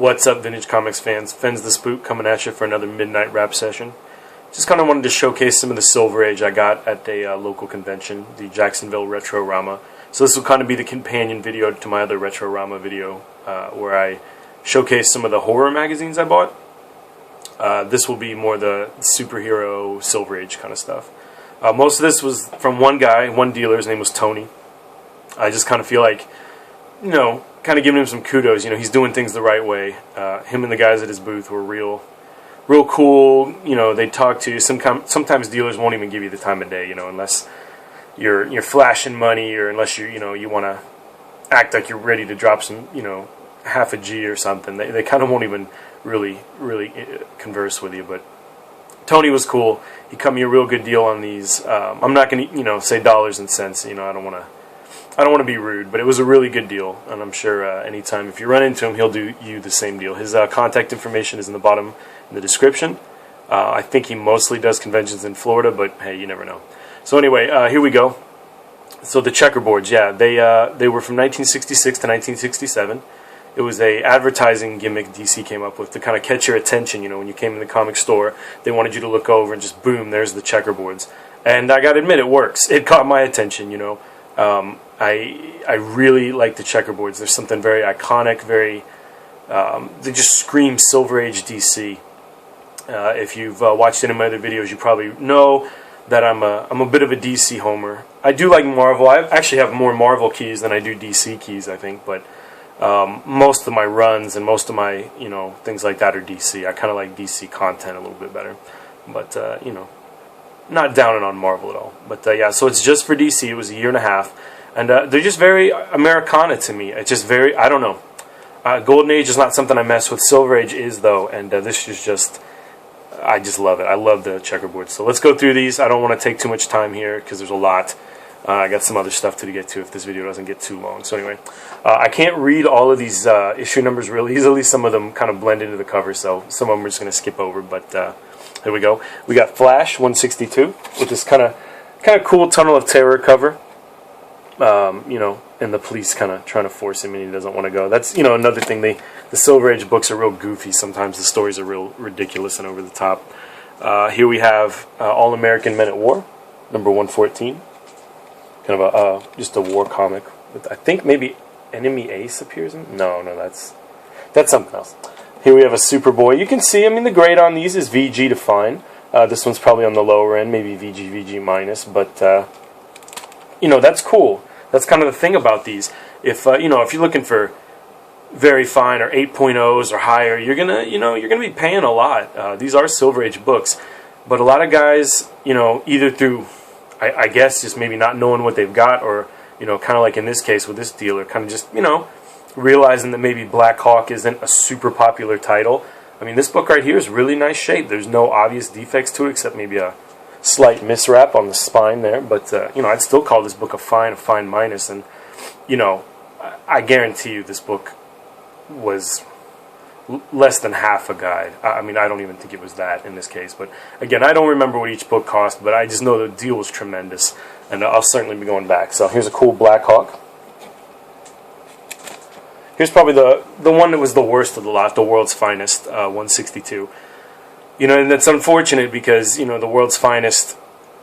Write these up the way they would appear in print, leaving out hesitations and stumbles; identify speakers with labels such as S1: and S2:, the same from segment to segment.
S1: What's up, Vintage Comics fans? Fens the Spook coming at you for another midnight rap session. Just kind of wanted to showcase some of the Silver Age I got at a local convention, the Jacksonville Retr-O-Rama. So this will kind of be the companion video to my other Retr-O-Rama video, where I showcase some of the horror magazines I bought. This will be more the superhero Silver Age kind of stuff. Most of this was from one guy, one dealer. His name was Tony. I just kind of feel like, kind of giving him some kudos. He's doing things the right way. Him and the guys at his booth were real cool. They talk to you. Sometimes dealers won't even give you the time of day. Unless you're flashing money, or unless you want to act like you're ready to drop some, half a G or something. They kind of won't even really converse with you. But Tony was cool. He cut me a real good deal on these. I'm not going to say dollars and cents. I don't want to be rude, but it was a really good deal, and I'm sure anytime if you run into him, he'll do you the same deal. His contact information is in the bottom in the description. I think he mostly does conventions in Florida, but hey, you never know. So anyway, here we go. So the checkerboards, yeah, they were from 1966 to 1967. It was a advertising gimmick DC came up with to kind of catch your attention. When you came in the comic store, they wanted you to look over and just boom, there's the checkerboards. And I got to admit, it works. It caught my attention. I really like the checkerboards. There's something very iconic, they just scream Silver Age DC. If you've watched any of my other videos, you probably know that I'm a bit of a DC homer. I do like Marvel. I actually have more Marvel keys than I do DC keys, I think, but most of my runs and most of my things like that are DC. I kind of like DC content a little bit better, but not downing on Marvel at all. But yeah, so it's just for DC. It was a year and a half. And they're just very Americana to me. It's just very, I don't know. Golden Age is not something I mess with. Silver Age is, though. And this is just, I just love it. I love the checkerboards. So let's go through these. I don't want to take too much time here because there's a lot. I got some other stuff to get to if this video doesn't get too long. So anyway, I can't read all of these issue numbers really easily. Some of them kind of blend into the cover, so some of them we're just going to skip over. But here we go. We got Flash 162 with this kind of cool Tunnel of Terror cover. And the police kind of trying to force him, and he doesn't want to go. That's, another thing. The Silver Age books are real goofy. Sometimes the stories are real ridiculous and over the top. Here we have All-American Men at War, number 114. Kind of just a war comic. I think maybe Enemy Ace appears in. No, that's something else. Here we have a Superboy. You can see, the grade on these is VG to fine. This one's probably on the lower end, maybe VG minus, but that's cool. That's kind of the thing about these. If if you're looking for very fine or 8.0s or higher, you're gonna be paying a lot. These are Silver Age books, but a lot of guys, either through, I guess, just maybe not knowing what they've got, or kind of like in this case with this dealer, kind of just realizing that maybe Black Hawk isn't a super popular title. This book right here is really nice shape. There's no obvious defects to it except maybe a slight miswrap on the spine there, but I'd still call this book a fine minus, and I guarantee you this book was less than half a guide. I don't even think it was that in this case, but again, I don't remember what each book cost, but I just know the deal was tremendous, and I'll certainly be going back. So here's a cool Black Hawk. Here's probably the one that was the worst of the lot, the World's Finest, 162. And that's unfortunate because, the World's Finest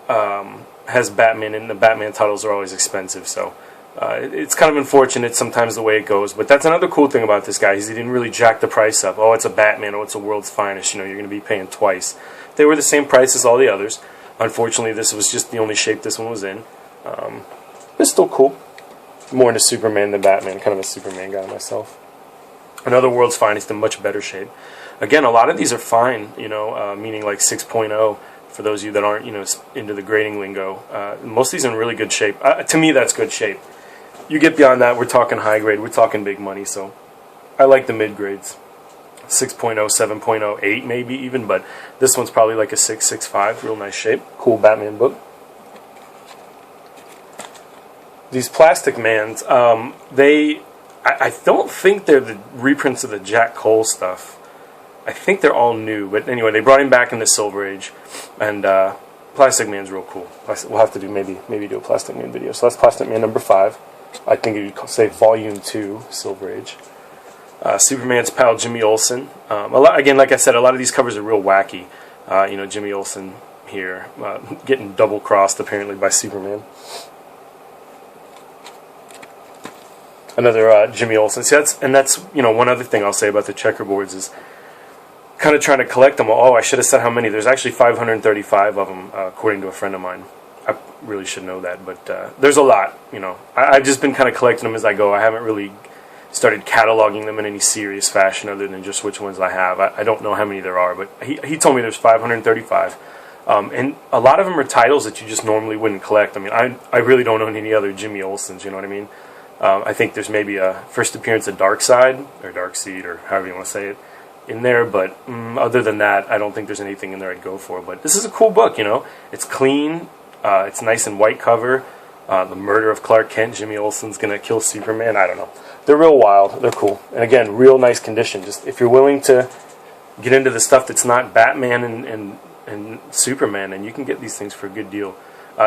S1: has Batman, and the Batman titles are always expensive. So it's kind of unfortunate sometimes the way it goes. But that's another cool thing about this guy, is he didn't really jack the price up. Oh, it's a Batman, oh, it's a World's Finest. You're going to be paying twice. They were the same price as all the others. Unfortunately, this was just the only shape this one was in. It's still cool. More into Superman than Batman. Kind of a Superman guy myself. Another World's Finest in much better shape. Again, a lot of these are fine, meaning like 6.0 for those of you that aren't, into the grading lingo. Most of these are in really good shape. To me, that's good shape. You get beyond that, we're talking high grade, we're talking big money, so I like the mid grades. 6.0, 7.0, 8 maybe even, but this one's probably like a 6, 6.5, real nice shape. Cool Batman book. These Plastic Mans, I don't think they're the reprints of the Jack Cole stuff. I think they're all new, but anyway, they brought him back in the Silver Age, and Plastic Man's real cool. We'll have to do maybe do a Plastic Man video. So that's Plastic Man number 5. I think you'd say Volume 2, Silver Age. Superman's pal Jimmy Olsen. Again, like I said, a lot of these covers are real wacky. Jimmy Olsen here getting double crossed apparently by Superman. Another Jimmy Olsen. See, that's one other thing I'll say about the checkerboards is kind of trying to collect them. Oh, I should have said how many. There's actually 535 of them, according to a friend of mine. I really should know that, but there's a lot. I've just been kind of collecting them as I go. I haven't really started cataloging them in any serious fashion other than just which ones I have. I don't know how many there are, but he told me there's 535. And a lot of them are titles that you just normally wouldn't collect. I mean, I really don't own any other Jimmy Olsens, you know what I mean? I think there's maybe a first appearance of Darkseid, or Darkseid, or however you want to say it, in there, but other than that, I don't think there's anything in there I'd go for. But this is a cool book, It's clean, it's nice and white cover. The murder of Clark Kent, Jimmy Olsen's going to kill Superman, I don't know. They're real wild, they're cool. And again, real nice condition. Just if you're willing to get into the stuff that's not Batman and Superman, and you can get these things for a good deal.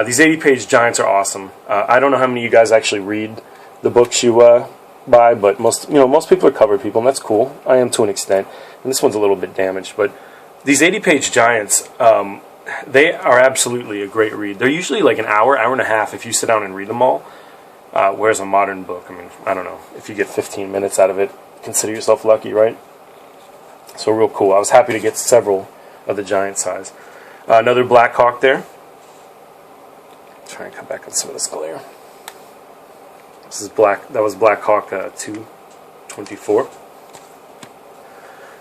S1: These 80-page giants are awesome. I don't know how many of you guys actually read the books you buy, but most people are cover people, and that's cool. I am to an extent, and this one's a little bit damaged. But these 80-page giants, they are absolutely a great read. They're usually like an hour and a half if you sit down and read them all. Whereas a modern book, I mean, I don't know, if you get 15 minutes out of it, consider yourself lucky, right? So real cool. I was happy to get several of the giant size. Another Black Hawk there. Try and cut back on some of this glare. This is that was Black Hawk 224.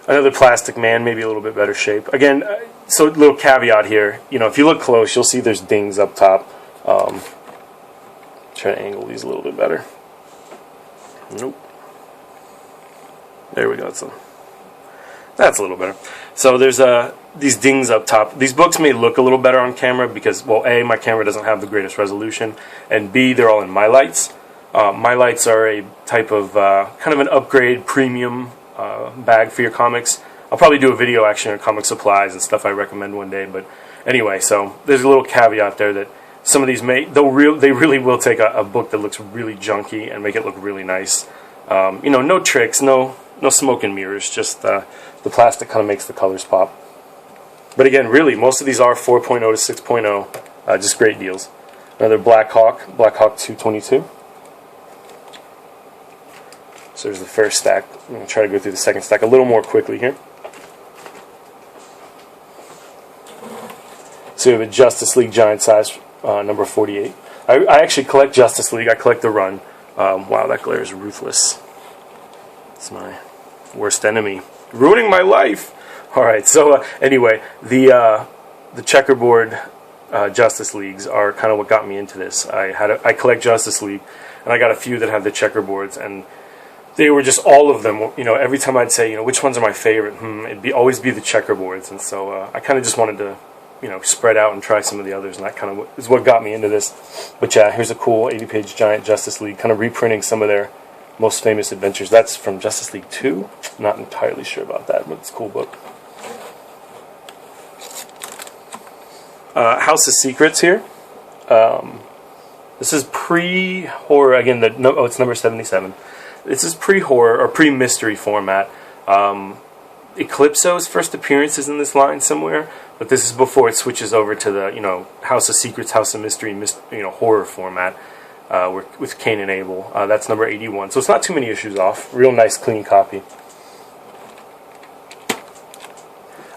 S1: Another Plastic Man, maybe a little bit better shape. Again, so little caveat here. If you look close, you'll see there's dings up top. Try to angle these a little bit better. Nope. There we go. That's a little better. So there's these dings up top. These books may look a little better on camera because, well, A, my camera doesn't have the greatest resolution, and B, they're all in My Lights. My Lights are a type of kind of an upgrade premium bag for your comics. I'll probably do a video actually on comic supplies and stuff I recommend one day. But anyway, so there's a little caveat there that some of these they really will take a book that looks really junky and make it look really nice. No tricks, no smoke and mirrors, just the plastic kind of makes the colors pop. But again, really, most of these are 4.0 to 6.0, just great deals. Another Black Hawk 222. So there's the first stack. I'm going to try to go through the second stack a little more quickly here. So we have a Justice League giant size, number 48. I actually collect Justice League. I collect the run. Wow, that glare is ruthless. It's my worst enemy. Ruining my life! Alright, so anyway, the checkerboard Justice Leagues are kind of what got me into this. I collect Justice League, and I got a few that have the checkerboards, and they were just all of them. Every time I'd say, which ones are my favorite, it'd always be the checkerboards, and so I kind of just wanted to, spread out and try some of the others, and that kind of is what got me into this. But yeah, here's a cool 80-page giant Justice League, kind of reprinting some of their most famous adventures. That's from Justice League 2. Not entirely sure about that, but it's a cool book. House of Secrets here. This is pre-horror. Again, it's number 77. This is pre-horror or pre-mystery format. Eclipso's first appearance is in this line somewhere, but this is before it switches over to the House of Secrets, House of Mystery, horror format with Cain and Abel. That's number 81. So it's not too many issues off. Real nice, clean copy.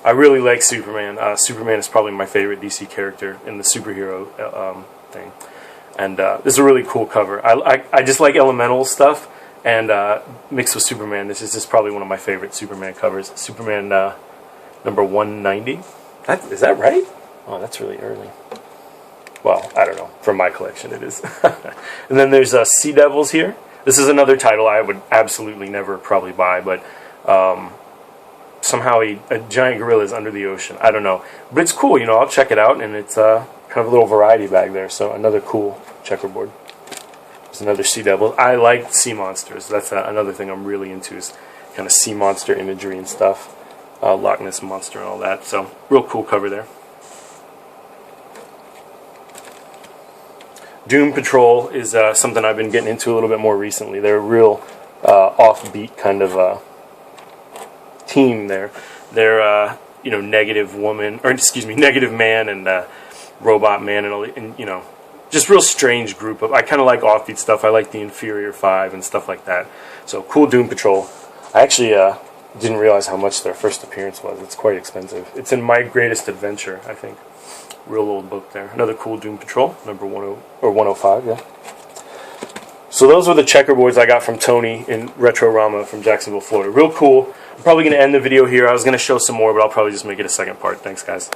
S1: I really like Superman. Superman is probably my favorite DC character in the superhero thing. And this is a really cool cover. I just like elemental stuff, and mixed with Superman, this is just probably one of my favorite Superman covers. Superman number 190. Is that right? Oh, that's really early. Well, I don't know. From my collection, it is. And then there's Sea Devils here. This is another title I would absolutely never probably buy, but somehow a giant gorilla is under the ocean. I don't know. But it's cool, I'll check it out, and it's kind of a little variety bag there, so another cool checkerboard. There's another Sea Devil. I like sea monsters. That's another thing I'm really into, is kind of sea monster imagery and stuff. Loch Ness Monster and all that. So, real cool cover there. Doom Patrol is something I've been getting into a little bit more recently. They're a real offbeat kind of team there. They're you know, negative woman, or excuse me, negative man and robot man, and all, and you know, just real strange group of. I kind of like offbeat stuff. I like the Inferior 5 and stuff like that. So cool Doom Patrol. I actually didn't realize how much their first appearance was. It's quite expensive. It's in My Greatest Adventure, I think. Real old book there. Another cool Doom Patrol, number 105, yeah. So those were the checkerboards I got from Tony in Retr-O-Rama from Jacksonville, Florida. Real cool. I'm probably going to end the video here. I was going to show some more, but I'll probably just make it a second part. Thanks, guys.